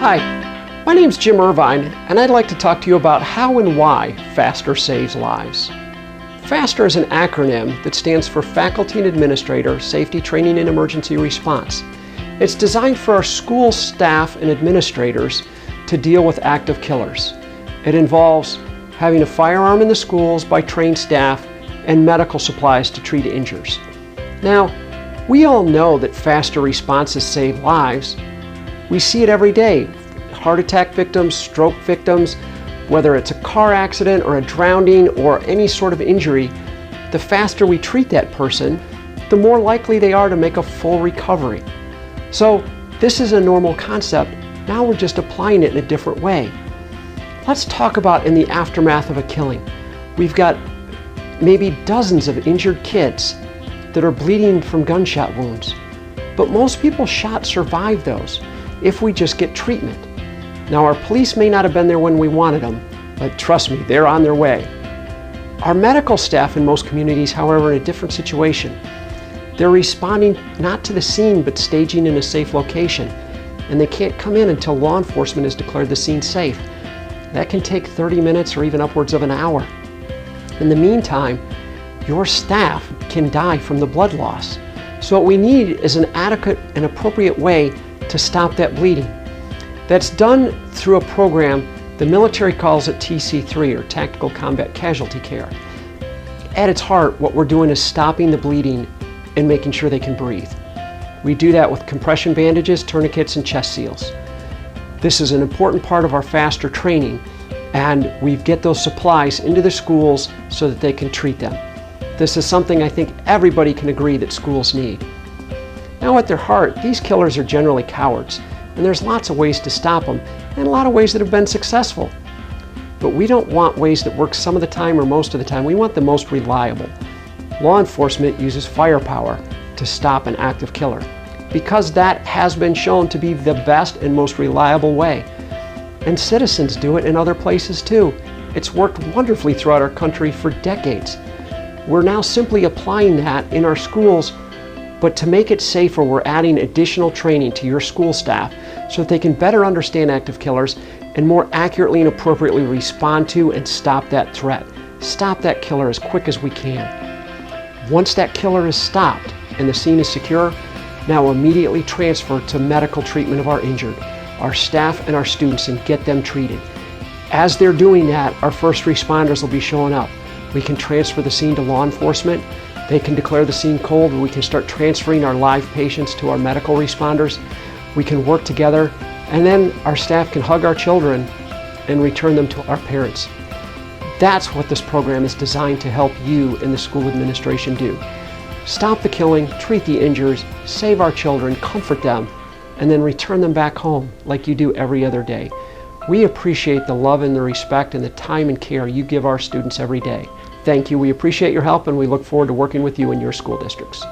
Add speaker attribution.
Speaker 1: Hi, my name's Jim Irvine, and I'd like to talk to you about how and why FASTER saves lives. FASTER is an acronym that stands for Faculty and Administrator Safety Training and Emergency Response. It's designed for our school staff and administrators to deal with active killers. It involves having a firearm in the schools by trained staff and medical supplies to treat injuries. Now, we all know that FASTER responses save lives. We see it every day. Heart attack victims, stroke victims, whether it's a car accident or a drowning or any sort of injury, the faster we treat that person, the more likely they are to make a full recovery. So this is a normal concept. Now we're just applying it in a different way. Let's talk about in the aftermath of a killing. We've got maybe dozens of injured kids that are bleeding from gunshot wounds. But most people shot survive those if we just get treatment. Now, our police may not have been there when we wanted them, but trust me, they're on their way. Our medical staff in most communities, however, are in a different situation. They're responding not to the scene, but staging in a safe location. And they can't come in until law enforcement has declared the scene safe. That can take 30 minutes or even upwards of an hour. In the meantime, your staff can die from the blood loss. So what we need is an adequate and appropriate way to stop that bleeding. That's done through a program the military calls it TC3, or Tactical Combat Casualty Care. At its heart, what we're doing is stopping the bleeding and making sure they can breathe. We do that with compression bandages, tourniquets, and chest seals. This is an important part of our FASTER training, and we get those supplies into the schools so that they can treat them. This is something I think everybody can agree that schools need. Now, at their heart, these killers are generally cowards, and there's lots of ways to stop them, and a lot of ways that have been successful. But we don't want ways that work some of the time or most of the time. We want the most reliable. Law enforcement uses firepower to stop an active killer because that has been shown to be the best and most reliable way. And citizens do it in other places too. It's worked wonderfully throughout our country for decades. We're now simply applying that in our schools, but to make it safer, we're adding additional training to your school staff so that they can better understand active killers and more accurately and appropriately respond to and stop that threat. Stop that killer as quick as we can. Once that killer is stopped and the scene is secure, now immediately transfer to medical treatment of our injured, our staff and our students, and get them treated. As they're doing that, our first responders will be showing up. We can transfer the scene to law enforcement. They can declare the scene cold, and we can start transferring our live patients to our medical responders. We can work together, and then our staff can hug our children and return them to our parents. That's what this program is designed to help you and the school administration do. Stop the killing, treat the injured, save our children, comfort them, and then return them back home like you do every other day. We appreciate the love and the respect and the time and care you give our students every day. Thank you. We appreciate your help, and we look forward to working with you in your school districts.